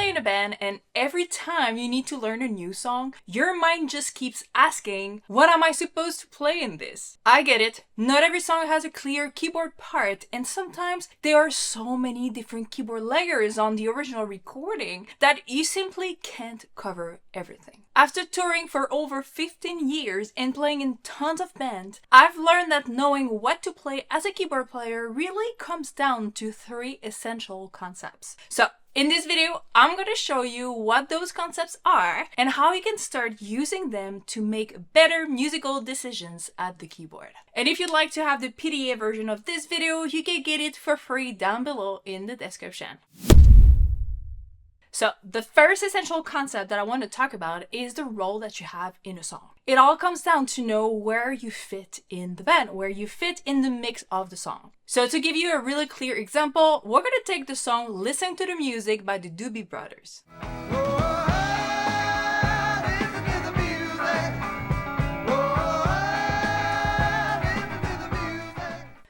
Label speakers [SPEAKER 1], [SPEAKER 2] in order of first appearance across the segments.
[SPEAKER 1] play in a band and every time you need to learn a new song, your mind just keeps asking, what am I supposed to play in this? I get it. Not every song has a clear keyboard part, and sometimes there are so many different keyboard layers on the original recording that you simply can't cover everything. After touring for over 15 years and playing in tons of bands, I've learned that knowing what to play as a keyboard player really comes down to 3 essential concepts. So in this video, I'm going to show you what those concepts are and how you can start using them to make better musical decisions at the keyboard. And if you'd like to have the PDA version of this video, you can get it for free down below in the description. So the first essential concept that I want to talk about is the role that you have in a song. It all comes down to know where you fit in the band, where you fit in the mix of the song. So to give you a really clear example, we're going to take the song Listen to the Music by the Doobie Brothers.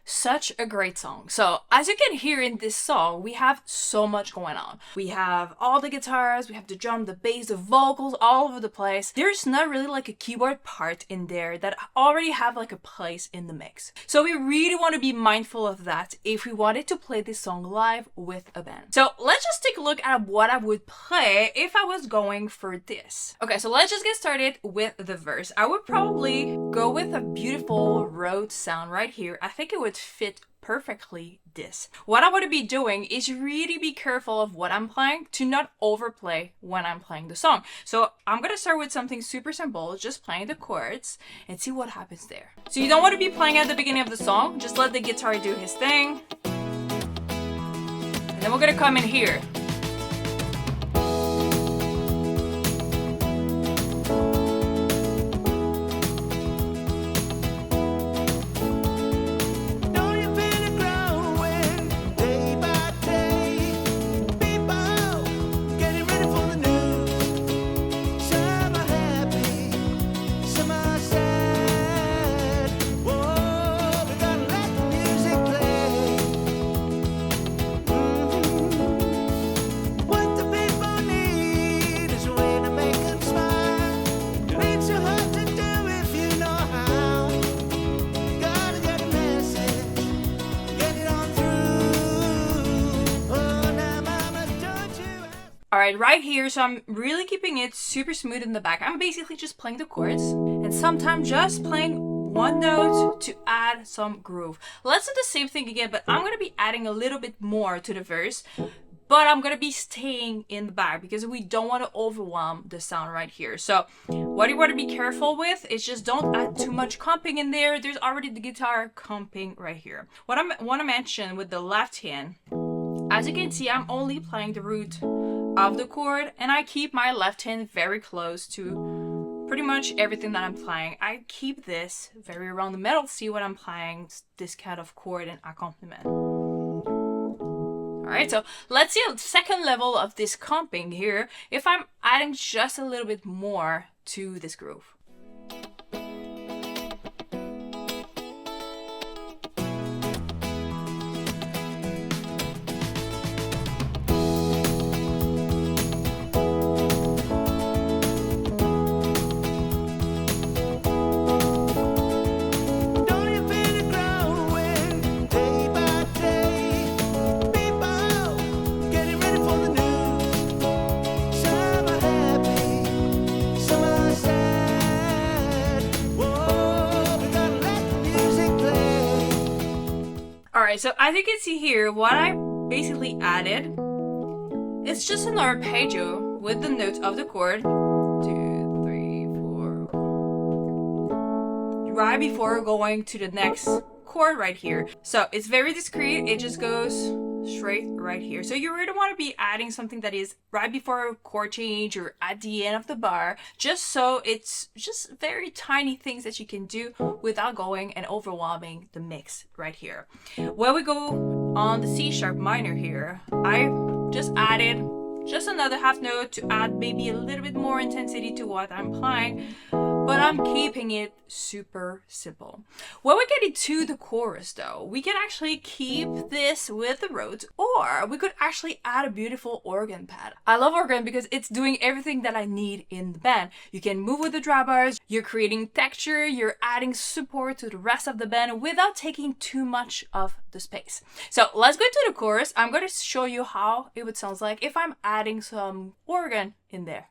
[SPEAKER 1] Such a great song. So as you can hear in this song, we have so much going on. We have all the guitars, we have the drum, the bass, the vocals all over the place. There's not really like a keyboard part in there that already have like a place in the mix. So we really want to be mindful of that if we wanted to play this song live with a band. So let's just take a look at what I would play if I was going for this. Okay, so let's just get started with the verse. I would probably go with a beautiful Rhodes sound right here. I think it would fit perfectly this. What I want to be doing is really be careful of what I'm playing to not overplay when I'm playing the song. So I'm going to start with something super simple, just playing the chords and see what happens there. So you don't want to be playing at the beginning of the song, just let the guitar do his thing. And then we're going to come in here. Alright, right here, so I'm really keeping it super smooth in the back. I'm basically just playing the chords and sometimes just playing one note to add some groove. Let's do the same thing again, but I'm going to be adding a little bit more to the verse, but I'm going to be staying in the back because we don't want to overwhelm the sound right here. So what you want to be careful with is just don't add too much comping in there. There's already the guitar comping right here. What I want to mention with the left hand, as you can see, I'm only playing the root of the chord and I keep my left hand very close to pretty much everything that I'm playing. I keep this very around the middle, see what I'm playing, this kind of chord and accompaniment. Alright, so let's see a second level of this comping here if I'm adding just a little bit more to this groove. Alright, so as you can see here, what I basically added is just an arpeggio with the notes of the chord. 2, 3, 4. Right before going to the next chord right here. So it's very discreet, it just goes straight right here. So you really want to be adding something that is right before a chord change or at the end of the bar, just so it's just very tiny things that you can do without going and overwhelming the mix right here. When we go on the C sharp minor here, I just added just another half note to add maybe a little bit more intensity to what I'm playing. but I'm keeping it super simple. When we get into the chorus though, we can actually keep this with the Rhodes, or we could actually add a beautiful organ pad. I love organ because it's doing everything that I need in the band. You can move with the drawbars, you're creating texture, you're adding support to the rest of the band without taking too much of the space. So let's go to the chorus. I'm going to show you how it would sound like if I'm adding some organ in there.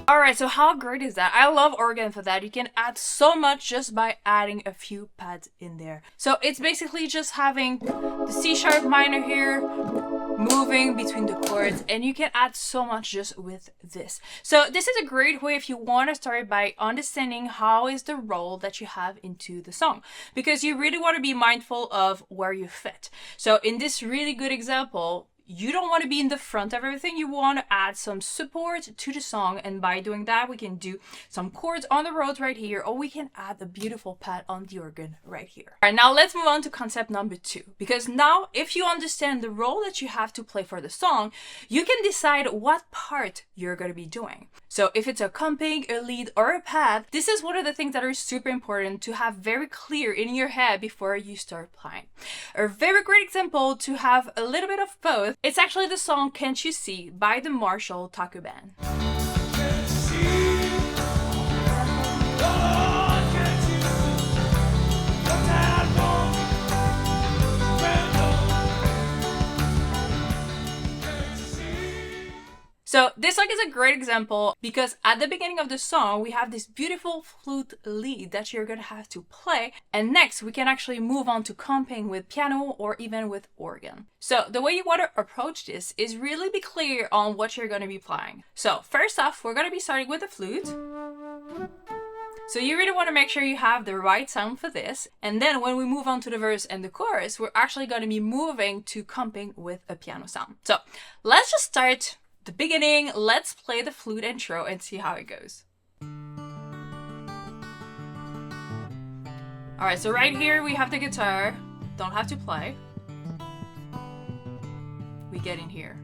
[SPEAKER 1] Alright, so how great is that? I love organ for that. You can add so much just by adding a few pads in there. So it's basically just having the C sharp minor here, moving between the chords, and you can add so much just with this. So this is a great way if you want to start by understanding how is the role that you have into the song, because you really want to be mindful of where you fit. So in this really good example, you don't want to be in the front of everything. You want to add some support to the song, and by doing that we can do some chords on the Rhodes right here, or we can add a beautiful pad on the organ right here. All right, now let's move on to concept number 2, because now if you understand the role that you have to play for the song, you can decide what part you're going to be doing. So if it's a comping, a lead, or a pad, this is one of the things that are super important to have very clear in your head before you start playing. A very great example to have a little bit of both, it's actually the song Can't You See by the Marshall Taco Band. So this song is a great example because at the beginning of the song, we have this beautiful flute lead that you're going to have to play. And next we can actually move on to comping with piano or even with organ. So the way you want to approach this is really be clear on what you're going to be playing. So first off, we're going to be starting with the flute. So you really want to make sure you have the right sound for this. And then when we move on to the verse and the chorus, we're actually going to be moving to comping with a piano sound. So let's just start the beginning. Let's play the flute intro and see how it goes. Alright, so right here we have the guitar. Don't have to play. We get in here.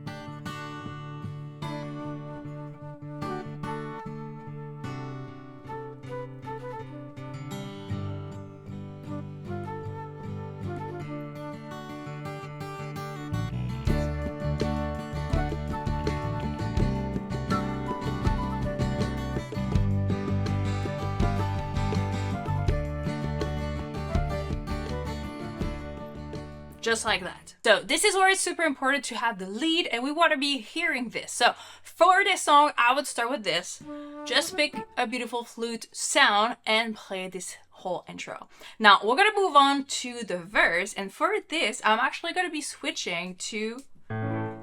[SPEAKER 1] Just like that. So this is where it's super important to have the lead, and we want to be hearing this. So for this song, I would start with this. Just pick a beautiful flute sound and play this whole intro. Now we're going to move on to the verse, and for this, I'm actually going to be switching to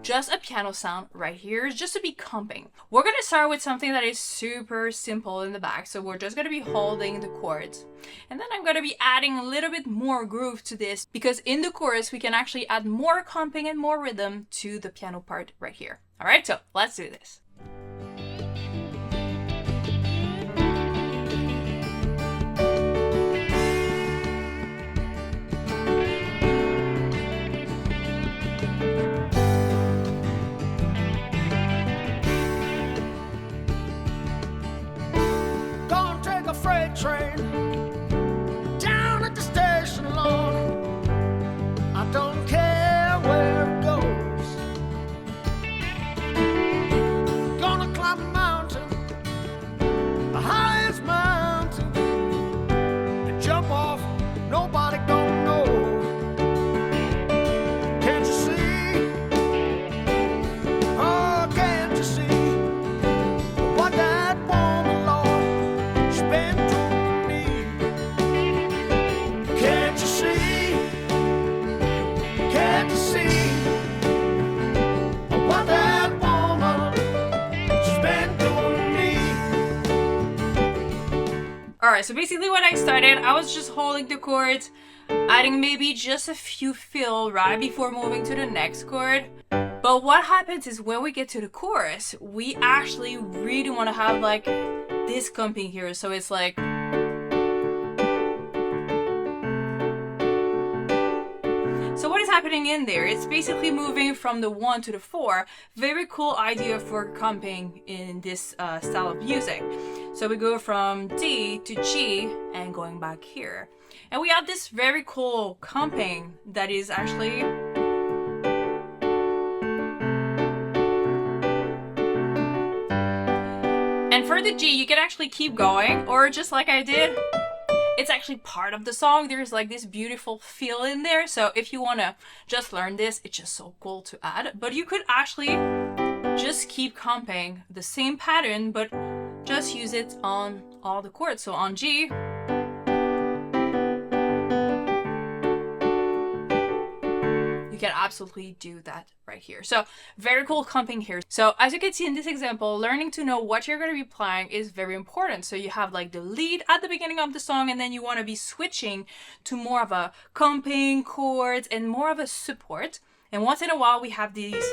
[SPEAKER 1] just a piano sound right here, just to be comping. We're going to start with something that is super simple in the back. So we're just going to be holding the chords. And then I'm going to be adding a little bit more groove to this, because in the chorus, we can actually add more comping and more rhythm to the piano part right here. All right, so let's do this.
[SPEAKER 2] Train down at the station, Lord. I don't care where it goes. Gonna climb
[SPEAKER 1] Alright, so basically when I started, I was just holding the chords, adding maybe just a few fill right before moving to the next chord. But what happens is when we get to the chorus, we actually really want to have like this comping here. So it's like, so what is happening in there? It's basically moving from the 1 to the 4. Very cool idea for comping in this style of music. So we go from D to G and going back here. And we have this very cool comping that is actually and for the G, you can actually keep going, or just like I did, it's actually part of the song. There's like this beautiful feel in there. So if you want to just learn this, it's just so cool to add. But you could actually just keep comping the same pattern, but just use it on all the chords. So on G, you can absolutely do that right here. So very cool comping here. So as you can see in this example, learning to know what you're going to be playing is very important. So you have like the lead at the beginning of the song, and then you want to be switching to more of a comping chords and more of a support. And once in a while we have this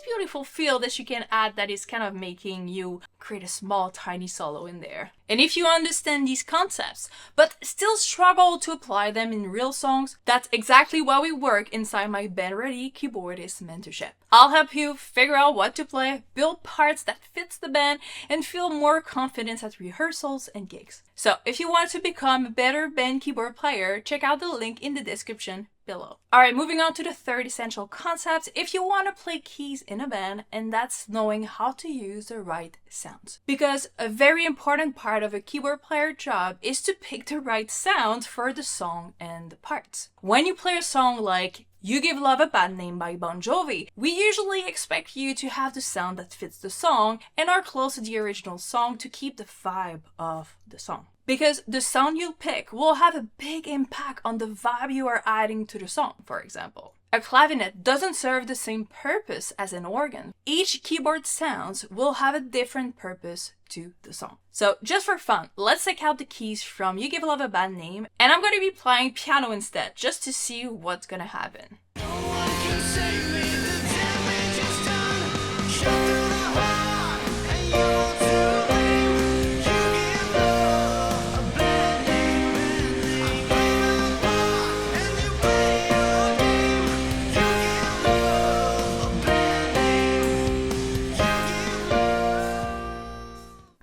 [SPEAKER 1] beautiful feel that you can add that is kind of making you create a small tiny solo in there. And if you understand these concepts but still struggle to apply them in real songs, that's exactly why we work inside my Band Ready Keyboardist mentorship. I'll help you figure out what to play, build parts that fits the band, and feel more confidence at rehearsals and gigs. So if you want to become a better band keyboard player, check out the link in the description below. Alright, moving on to the third essential concept if you want to play keys in a band, and that's knowing how to use the right sounds. Because a very important part of a keyboard player job is to pick the right sound for the song and the parts. When you play a song like You Give Love a Bad Name by Bon Jovi, we usually expect you to have the sound that fits the song and are close to the original song to keep the vibe of the song. Because the sound you pick will have a big impact on the vibe you are adding to the song, for example. A clavinet doesn't serve the same purpose as an organ. Each keyboard sounds will have a different purpose to the song. So just for fun, let's take out the keys from You Give Love a Bad Name, and I'm going to be playing piano instead, just to see what's going to happen.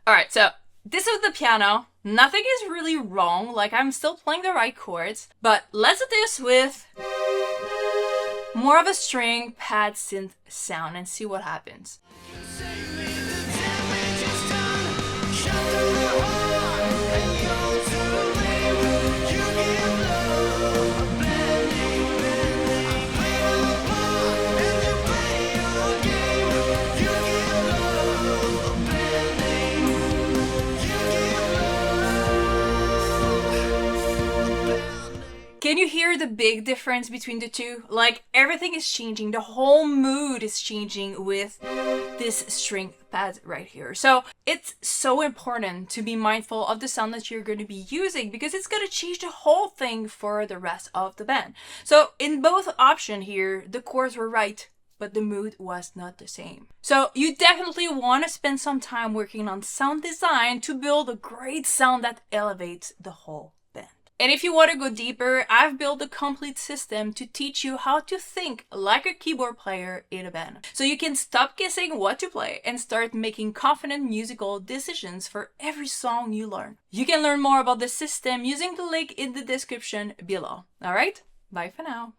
[SPEAKER 1] Alright, so this is the piano. Nothing is really wrong, like I'm still playing the right chords, but let's do this with more of a string pad synth sound and see what happens. Can you hear the big difference between the two? Like everything is changing, the whole mood is changing with this string pad right here. So it's so important to be mindful of the sound that you're going to be using, because it's going to change the whole thing for the rest of the band. So in both options here, the chords were right, but the mood was not the same. So you definitely want to spend some time working on sound design to build a great sound that elevates the whole band. And if you want to go deeper, I've built a complete system to teach you how to think like a keyboard player in a band. So you can stop guessing what to play and start making confident musical decisions for every song you learn. You can learn more about the system using the link in the description below. Alright, bye for now.